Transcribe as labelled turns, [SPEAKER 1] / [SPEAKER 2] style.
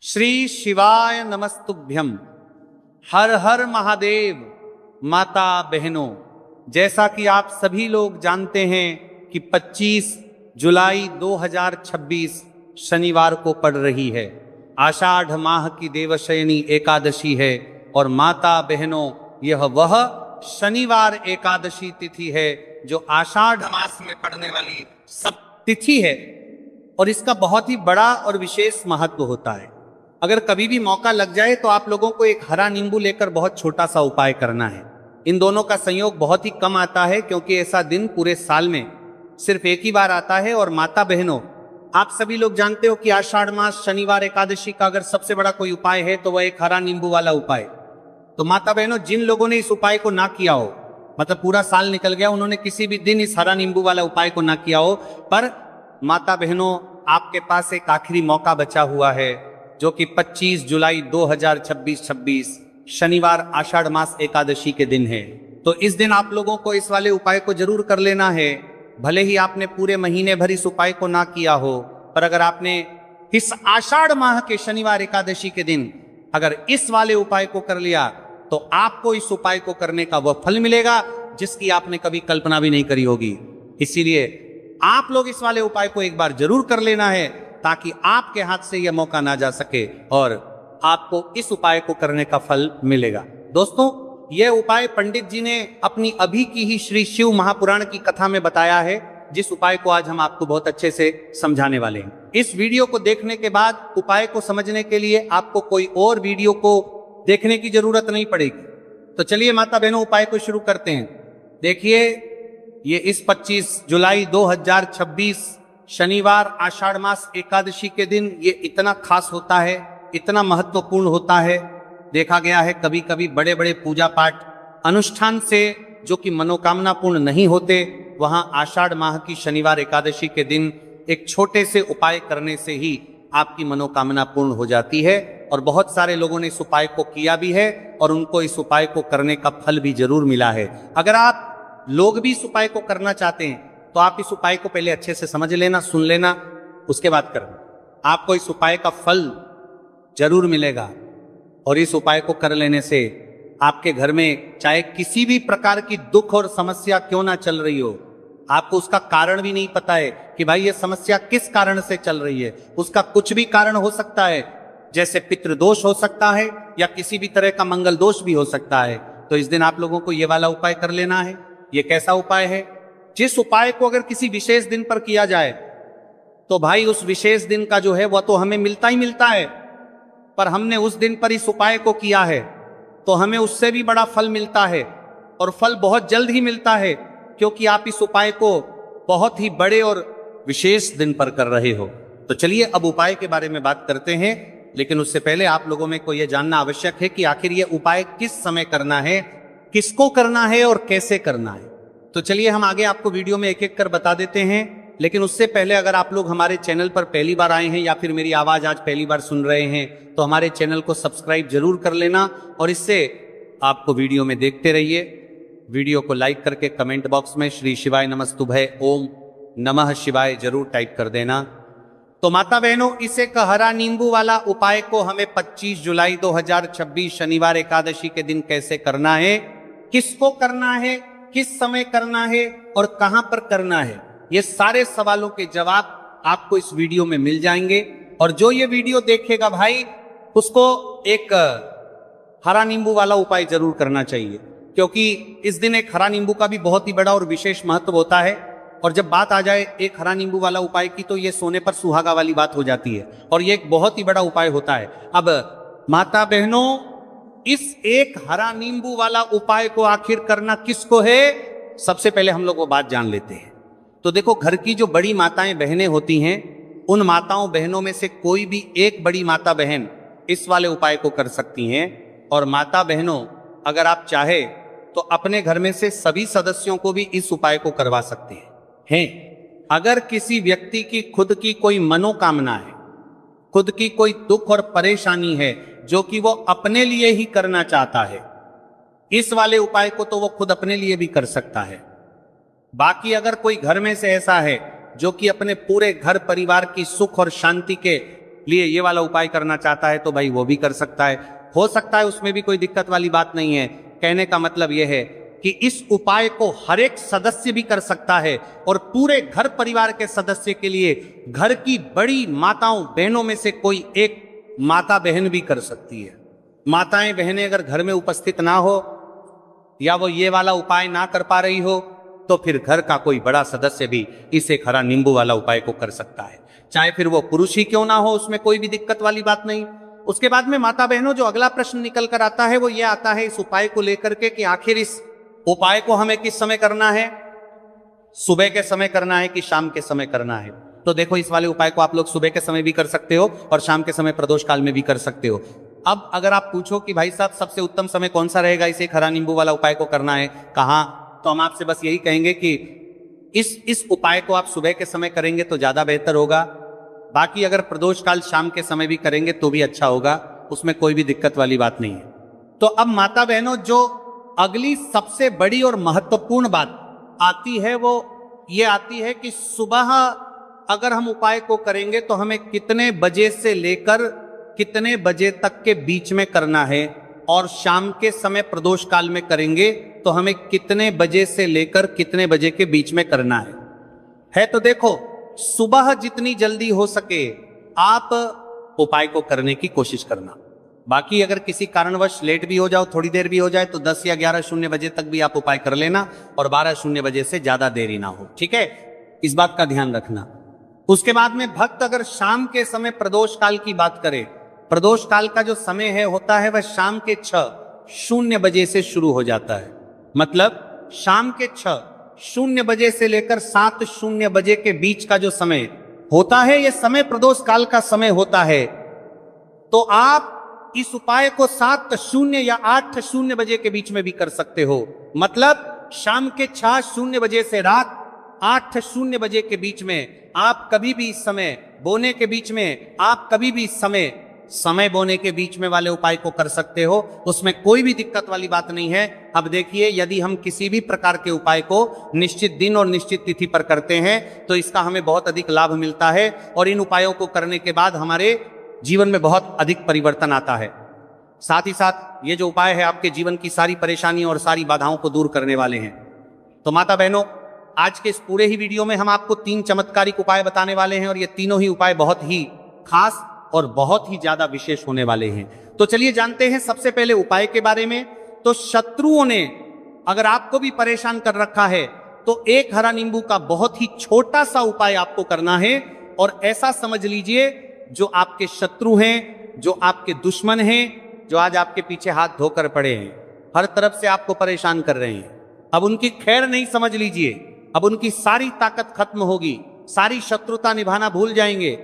[SPEAKER 1] श्री शिवाय नमस्तुभ्यम। हर हर महादेव। माता बहनों, जैसा कि आप सभी लोग जानते हैं कि 25 जुलाई 2026 शनिवार को पड़ रही है। आषाढ़ माह की देवशयनी एकादशी है और माता बहनों, यह वह शनिवार एकादशी तिथि है जो आषाढ़ मास में पड़ने वाली सब तिथि है और इसका बहुत ही बड़ा और विशेष महत्व होता है। अगर कभी भी मौका लग जाए तो आप लोगों को एक हरा नींबू लेकर बहुत छोटा सा उपाय करना है। इन दोनों का संयोग बहुत ही कम आता है क्योंकि ऐसा दिन पूरे साल में सिर्फ एक ही बार आता है। और माता बहनों, आप सभी लोग जानते हो कि आषाढ़ मास शनिवार एकादशी का अगर सबसे बड़ा कोई उपाय है तो वह एक हरा नींबू वाला उपाय। तो माता बहनों, जिन लोगों ने इस उपाय को ना किया हो, मतलब पूरा साल निकल गया, उन्होंने किसी भी दिन इस हरा नींबू वाला उपाय को ना किया हो, पर माता बहनों, आपके पास एक आखिरी मौका बचा हुआ है जो कि 25 जुलाई 2026 शनिवार आषाढ़ मास एकादशी के दिन है। तो इस दिन आप लोगों को इस वाले उपाय को जरूर कर लेना है। भले ही आपने पूरे महीने भर इस उपाय को ना किया हो, पर अगर आपने इस आषाढ़ माह के शनिवार एकादशी के दिन अगर इस वाले उपाय को कर लिया तो आपको इस उपाय को करने का वह फल मिलेगा जिसकी आपने कभी कल्पना भी नहीं करी होगी। इसीलिए आप लोग इस वाले उपाय को एक बार जरूर कर लेना है ताकि आपके हाथ से यह मौका ना जा सके और आपको इस उपाय को करने का फल मिलेगा। दोस्तों, यह उपाय पंडित जी ने अपनी अभी की ही श्री शिव महापुराण की कथा में बताया है, जिस उपाय को आज हम आपको बहुत अच्छे से समझाने वाले हैं। इस वीडियो को देखने के बाद उपाय को समझने के लिए आपको कोई और वीडियो को देखने की जरूरत नहीं पड़ेगी। तो चलिए माता बहनों, उपाय को शुरू करते हैं। देखिए, ये इस 25 जुलाई 2026 शनिवार आषाढ़ मास एकादशी के दिन ये इतना खास होता है, इतना महत्वपूर्ण होता है। देखा गया है कभी कभी बड़े बड़े पूजा पाठ अनुष्ठान से जो कि मनोकामना पूर्ण नहीं होते, वहां आषाढ़ माह की शनिवार एकादशी के दिन एक छोटे से उपाय करने से ही आपकी मनोकामना पूर्ण हो जाती है। और बहुत सारे लोगों ने इस उपाय को किया भी है और उनको इस उपाय को करने का फल भी जरूर मिला है। अगर आप लोग भी इस उपाय को करना चाहते हैं तो आप इस उपाय को पहले अच्छे से समझ लेना, सुन लेना, उसके बाद करना। आपको इस उपाय का फल जरूर मिलेगा और इस उपाय को कर लेने से आपके घर में चाहे किसी भी प्रकार की दुख और समस्या क्यों ना चल रही हो, आपको उसका कारण भी नहीं पता है कि भाई ये समस्या किस कारण से चल रही है, उसका कुछ भी कारण हो सकता है, जैसे पितृदोष हो सकता है या किसी भी तरह का मंगल दोष भी हो सकता है। तो इस दिन आप लोगों को ये वाला उपाय कर लेना है। ये कैसा उपाय है? जिस उपाय को अगर किसी विशेष दिन पर किया जाए तो भाई उस विशेष दिन का जो है वह तो हमें मिलता ही मिलता है, पर हमने उस दिन पर इस उपाय को किया है तो हमें उससे भी बड़ा फल मिलता है और फल बहुत जल्द ही मिलता है, क्योंकि आप इस उपाय को बहुत ही बड़े और विशेष दिन पर कर रहे हो। तो चलिए अब उपाय के बारे में बात करते हैं, लेकिन उससे पहले आप लोगों में को यह जानना आवश्यक है कि आखिर यह उपाय किस समय करना है, किसको करना है और कैसे करना है। तो चलिए हम आगे आपको वीडियो में एक एक कर बता देते हैं, लेकिन उससे पहले अगर आप लोग हमारे चैनल पर पहली बार आए हैं या फिर मेरी आवाज आज पहली बार सुन रहे हैं तो हमारे चैनल को सब्सक्राइब जरूर कर लेना और इससे आपको वीडियो में देखते रहिए। वीडियो को लाइक करके कमेंट बॉक्स में श्री शिवाय नमस्तुभ्य ओम नमः शिवाय जरूर टाइप कर देना। तो माता बहनों, इस एक हरा नींबू वाला उपाय को हमें 25 जुलाई 2026 शनिवार एकादशी के दिन कैसे करना है, किसको करना है, किस समय करना है और कहां पर करना है, ये सारे सवालों के जवाब आपको इस वीडियो में मिल जाएंगे। और जो ये वीडियो देखेगा भाई, उसको एक हरा नींबू वाला उपाय जरूर करना चाहिए, क्योंकि इस दिन एक हरा नींबू का भी बहुत ही बड़ा और विशेष महत्व होता है। और जब बात आ जाए एक हरा नींबू वाला उपाय की तो ये सोने पर सुहागा वाली बात हो जाती है और ये एक बहुत ही बड़ा उपाय होता है। अब माता बहनों, इस एक हरा नींबू वाला उपाय को आखिर करना किसको है, सबसे पहले हम लोग वो बात जान लेते हैं। तो देखो, घर की जो बड़ी माताएं बहनें होती हैं, उन माताओं बहनों में से कोई भी एक बड़ी माता बहन इस वाले उपाय को कर सकती हैं। और माता बहनों, अगर आप चाहे तो अपने घर में से सभी सदस्यों को भी इस उपाय को करवा सकते हैं। अगर किसी व्यक्ति की खुद की कोई मनोकामना है, खुद की कोई दुख और परेशानी है जो कि वो अपने लिए ही करना चाहता है, इस वाले उपाय को तो वो खुद अपने लिए भी कर सकता है। बाकी अगर कोई घर में से ऐसा है जो कि अपने पूरे घर परिवार की सुख और शांति के लिए ये वाला उपाय करना चाहता है तो भाई वो भी कर सकता है, हो सकता है उसमें भी कोई दिक्कत वाली बात नहीं है। कहने का मतलब यह है कि इस उपाय को हर एक सदस्य भी कर सकता है और पूरे घर परिवार के सदस्य के लिए घर की बड़ी माताओं बहनों में से कोई एक माता बहन भी कर सकती है। माताएं बहनें अगर घर में उपस्थित ना हो या वो ये वाला उपाय ना कर पा रही हो तो फिर घर का कोई बड़ा सदस्य भी इस एक हरा नींबू वाला उपाय को कर सकता है, चाहे फिर वो पुरुष ही क्यों ना हो, उसमें कोई भी दिक्कत वाली बात नहीं। उसके बाद में माता बहनों जो अगला प्रश्न निकल कर आता है वो ये आता है इस उपाय को लेकर के कि आखिर इस उपाय को हमें किस समय करना है, सुबह के समय करना है कि शाम के समय करना है। तो देखो इस वाले उपाय को आप लोग सुबह के समय भी कर सकते हो और शाम के समय प्रदोष काल में भी कर सकते हो। अब अगर आप पूछो कि भाई साहब सबसे उत्तम समय कौन सा रहेगा इसे हरा नींबू वाला उपाय को करना है कहाँ, तो हम आपसे बस यही कहेंगे कि इस उपाय को आप सुबह के समय करेंगे तो ज्यादा बेहतर होगा। बाकी अगर प्रदोष काल शाम के समय भी करेंगे तो भी अच्छा होगा, उसमें कोई भी दिक्कत वाली बात नहीं है। तो अब माता बहनों जो अगली सबसे बड़ी और महत्वपूर्ण बात आती है वो ये आती है कि सुबह अगर हम उपाय को करेंगे तो हमें कितने बजे से लेकर कितने बजे तक के बीच में करना है, और शाम के समय प्रदोष काल में करेंगे तो हमें कितने बजे से लेकर कितने बजे के बीच में करना है। तो देखो सुबह जितनी जल्दी हो सके आप उपाय को करने की कोशिश करना। बाकी अगर किसी कारणवश लेट भी हो जाओ, थोड़ी देर भी हो जाए तो 10 या 11:00 बजे तक भी आप उपाय कर लेना और 12:00 बजे से ज्यादा देरी ना हो, ठीक है, इस बात का ध्यान रखना। उसके बाद में भक्त अगर शाम के समय प्रदोष काल की बात करें, प्रदोष काल का जो समय है होता है वह शाम के 6:00 बजे से शुरू हो जाता है। मतलब शाम के 6:00 बजे से लेकर 7:00 बजे के बीच का जो समय होता है यह समय प्रदोष काल का समय होता है। तो आप इस उपाय को 7:00 या 8:00 बजे के बीच में भी कर सकते हो। मतलब शाम के 6:00 बजे से रात 8:00 बजे के बीच में आप कभी भी इस समय बोने के बीच में आप कभी भी समय बोने के बीच में वाले उपाय को कर सकते हो, उसमें कोई भी दिक्कत वाली बात नहीं है। अब देखिए यदि हम किसी भी प्रकार के उपाय को निश्चित दिन और निश्चित तिथि पर करते हैं तो इसका हमें बहुत अधिक लाभ मिलता है और इन उपायों को करने के बाद हमारे जीवन में बहुत अधिक परिवर्तन आता है। साथ ही साथ ये जो उपाय है आपके जीवन की सारी परेशानियों और सारी बाधाओं को दूर करने वाले हैं। तो माता बहनों आज के इस पूरे ही वीडियो में हम आपको 3 चमत्कारिक उपाय बताने वाले हैं और ये तीनों ही उपाय बहुत ही खास और बहुत ही ज्यादा विशेष होने वाले हैं। तो चलिए जानते हैं सबसे पहले उपाय के बारे में। तो शत्रुओं ने अगर आपको भी परेशान कर रखा है तो एक हरा नींबू का बहुत ही छोटा सा उपाय आपको करना है और ऐसा समझ लीजिए जो आपके शत्रु हैं, जो आपके दुश्मन हैं, जो आज आपके पीछे हाथ धोकर पड़े हैं, हर तरफ से आपको परेशान कर रहे हैं, अब उनकी खैर नहीं समझ लीजिए, अब उनकी सारी ताकत खत्म होगी, सारी शत्रुता निभाना भूल जाएंगे